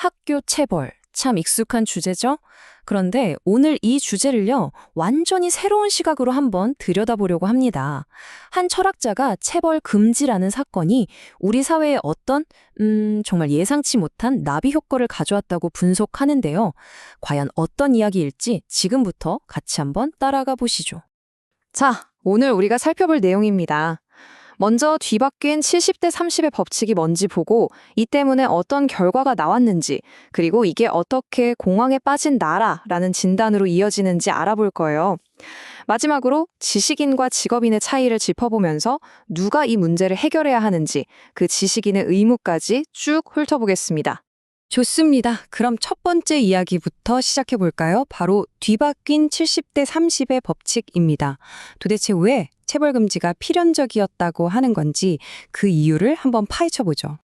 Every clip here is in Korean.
학교 체벌. 참 익숙한 주제죠? 그런데 오늘 이 주제를요, 완전히 새로운 시각으로 한번 들여다보려고 합니다. 한 철학자가 체벌 금지라는 사건이 우리 사회에 어떤, 정말 예상치 못한 나비 효과를 가져왔다고 분석하는데요. 과연 어떤 이야기일지 지금부터 같이 한번 따라가 보시죠. 자, 오늘 우리가 살펴볼 내용입니다. 먼저 뒤바뀐 70대 30의 법칙이 뭔지 보고 이 때문에 어떤 결과가 나왔는지, 그리고 이게 어떻게 공황에 빠진 나라라는 진단으로 이어지는지 알아볼 거예요. 마지막으로 지식인과 직업인의 차이를 짚어보면서 누가 이 문제를 해결해야 하는지, 그 지식인의 의무까지 쭉 훑어보겠습니다. 좋습니다. 그럼 첫 번째 이야기부터 시작해 볼까요? 바로 뒤바뀐 70대 30의 법칙입니다. 도대체 왜 체벌 금지가 필연적이었다고 하는 건지 그 이유를 한번 파헤쳐 보죠.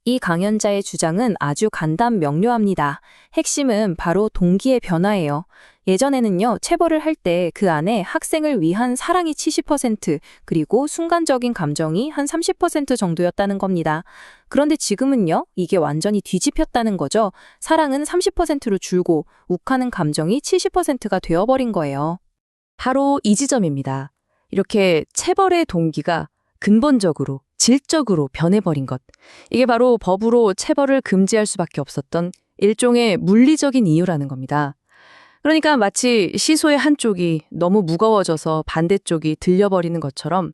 이 강연자의 주장은 아주 간단 명료합니다. 핵심은 바로 동기의 변화예요. 예전에는요, 체벌을 할 때 그 안에 학생을 위한 사랑이 70%, 그리고 순간적인 감정이 한 30% 정도였다는 겁니다. 그런데 지금은요, 이게 완전히 뒤집혔다는 거죠. 사랑은 30%로 줄고 욱하는 감정이 70%가 되어버린 거예요. 바로 이 지점입니다. 이렇게 체벌의 동기가 근본적으로, 질적으로 변해버린 것. 이게 바로 법으로 체벌을 금지할 수밖에 없었던 일종의 물리적인 이유라는 겁니다. 그러니까 마치 시소의 한쪽이 너무 무거워져서 반대쪽이 들려버리는 것처럼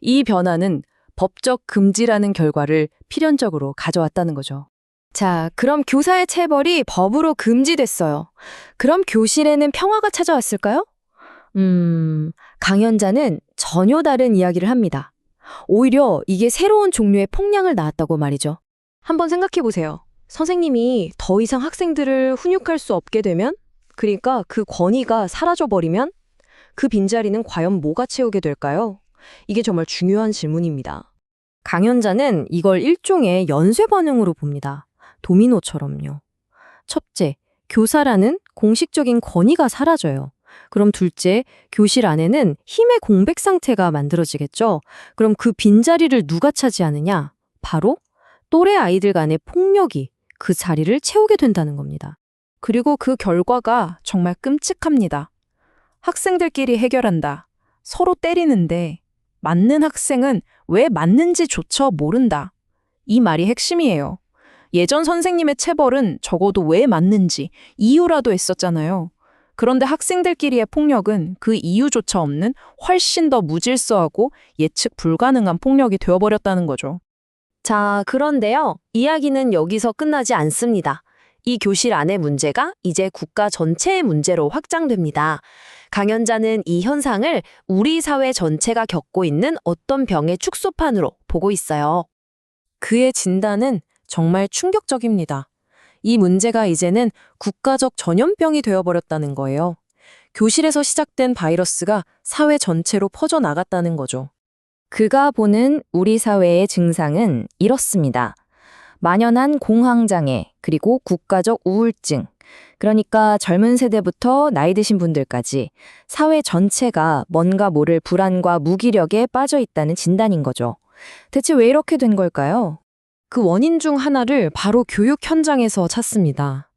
이 변화는 법적 금지라는 결과를 필연적으로 가져왔다는 거죠. 자, 그럼 교사의 체벌이 법으로 금지됐어요. 그럼 교실에는 평화가 찾아왔을까요? 강연자는 전혀 다른 이야기를 합니다. 오히려 이게 새로운 종류의 폭력을 낳았다고 말이죠. 한번 생각해 보세요. 선생님이 더 이상 학생들을 훈육할 수 없게 되면, 그러니까 그 권위가 사라져버리면 그 빈자리는 과연 뭐가 채우게 될까요? 이게 정말 중요한 질문입니다. 강연자는 이걸 일종의 연쇄 반응으로 봅니다. 도미노처럼요. 첫째, 교사라는 공식적인 권위가 사라져요. 그럼 둘째, 교실 안에는 힘의 공백 상태가 만들어지겠죠? 그럼 그 빈자리를 누가 차지하느냐? 바로 또래 아이들 간의 폭력이 그 자리를 채우게 된다는 겁니다. 그리고 그 결과가 정말 끔찍합니다. 학생들끼리 해결한다. 서로 때리는데 맞는 학생은 왜 맞는지조차 모른다. 이 말이 핵심이에요. 예전 선생님의 체벌은 적어도 왜 맞는지 이유라도 했었잖아요. 그런데 학생들끼리의 폭력은 그 이유조차 없는 훨씬 더 무질서하고 예측 불가능한 폭력이 되어버렸다는 거죠. 자, 그런데요, 이야기는 여기서 끝나지 않습니다. 이 교실 안의 문제가 이제 국가 전체의 문제로 확장됩니다. 강연자는 이 현상을 우리 사회 전체가 겪고 있는 어떤 병의 축소판으로 보고 있어요. 그의 진단은 정말 충격적입니다. 이 문제가 이제는 국가적 전염병이 되어버렸다는 거예요. 교실에서 시작된 바이러스가 사회 전체로 퍼져나갔다는 거죠. 그가 보는 우리 사회의 증상은 이렇습니다. 만연한 공황장애, 그리고 국가적 우울증, 그러니까 젊은 세대부터 나이 드신 분들까지 사회 전체가 뭔가 모를 불안과 무기력에 빠져 있다는 진단인 거죠. 대체 왜 이렇게 된 걸까요? 그 원인 중 하나를 바로 교육 현장에서 찾습니다.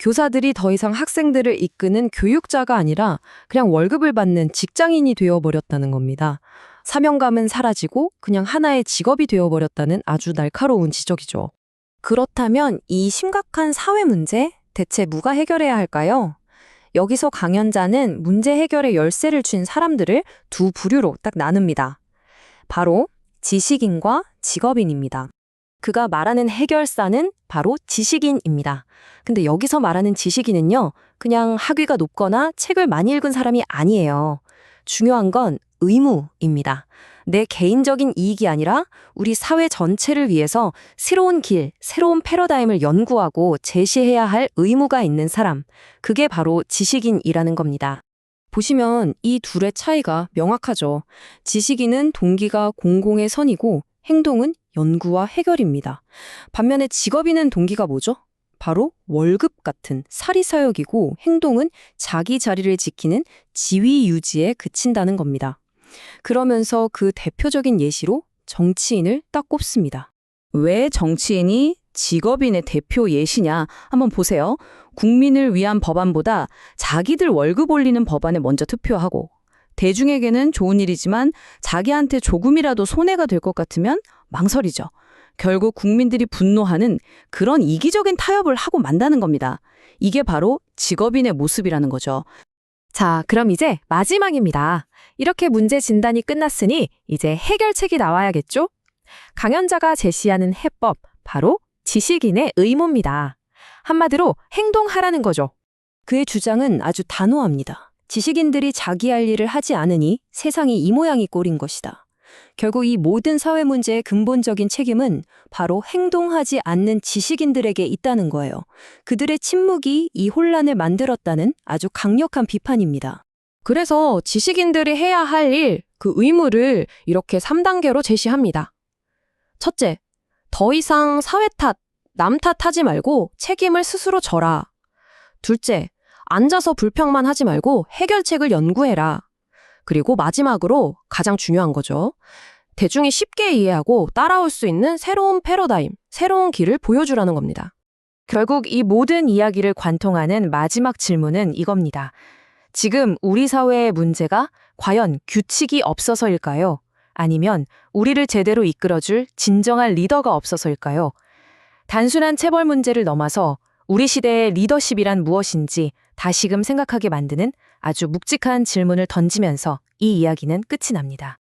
교사들이 더 이상 학생들을 이끄는 교육자가 아니라 그냥 월급을 받는 직장인이 되어버렸다는 겁니다. 사명감은 사라지고 그냥 하나의 직업이 되어버렸다는 아주 날카로운 지적이죠. 그렇다면 이 심각한 사회 문제, 대체 누가 해결해야 할까요? 여기서 강연자는 문제 해결의 열쇠를 쥔 사람들을 두 부류로 딱 나눕니다. 바로 지식인과 직업인입니다. 그가 말하는 해결사는 바로 지식인입니다. 근데 여기서 말하는 지식인은요, 그냥 학위가 높거나 책을 많이 읽은 사람이 아니에요. 중요한 건 의무입니다. 내 개인적인 이익이 아니라 우리 사회 전체를 위해서 새로운 길, 새로운 패러다임을 연구하고 제시해야 할 의무가 있는 사람, 그게 바로 지식인이라는 겁니다. 보시면 이 둘의 차이가 명확하죠. 지식인은 동기가 공공의 선이고 행동은 연구와 해결입니다. 반면에 직업인은 동기가 뭐죠? 바로 월급 같은 사리사욕이고 행동은 자기 자리를 지키는 지위 유지에 그친다는 겁니다. 그러면서 그 대표적인 예시로 정치인을 딱 꼽습니다. 왜 정치인이 직업인의 대표 예시냐? 한번 보세요. 국민을 위한 법안보다 자기들 월급 올리는 법안에 먼저 투표하고 대중에게는 좋은 일이지만 자기한테 조금이라도 손해가 될 것 같으면 망설이죠. 결국 국민들이 분노하는 그런 이기적인 타협을 하고 만다는 겁니다. 이게 바로 직업인의 모습이라는 거죠. 자, 그럼 이제 마지막입니다. 이렇게 문제 진단이 끝났으니 이제 해결책이 나와야겠죠? 강연자가 제시하는 해법, 바로 지식인의 의무입니다. 한마디로 행동하라는 거죠. 그의 주장은 아주 단호합니다. 지식인들이 자기 할 일을 하지 않으니 세상이 이 모양이 꼴인 것이다. 결국 이 모든 사회 문제의 근본적인 책임은 바로 행동하지 않는 지식인들에게 있다는 거예요. 그들의 침묵이 이 혼란을 만들었다는 아주 강력한 비판입니다. 그래서 지식인들이 해야 할 일, 그 의무를 이렇게 3단계로 제시합니다. 첫째, 더 이상 사회 탓, 남 탓하지 말고 책임을 스스로 져라. 둘째, 앉아서 불평만 하지 말고 해결책을 연구해라. 그리고 마지막으로 가장 중요한 거죠. 대중이 쉽게 이해하고 따라올 수 있는 새로운 패러다임, 새로운 길을 보여주라는 겁니다. 결국 이 모든 이야기를 관통하는 마지막 질문은 이겁니다. 지금 우리 사회의 문제가 과연 규칙이 없어서일까요? 아니면 우리를 제대로 이끌어줄 진정한 리더가 없어서일까요? 단순한 체벌 문제를 넘어서 우리 시대의 리더십이란 무엇인지 다시금 생각하게 만드는 아주 묵직한 질문을 던지면서 이 이야기는 끝이 납니다.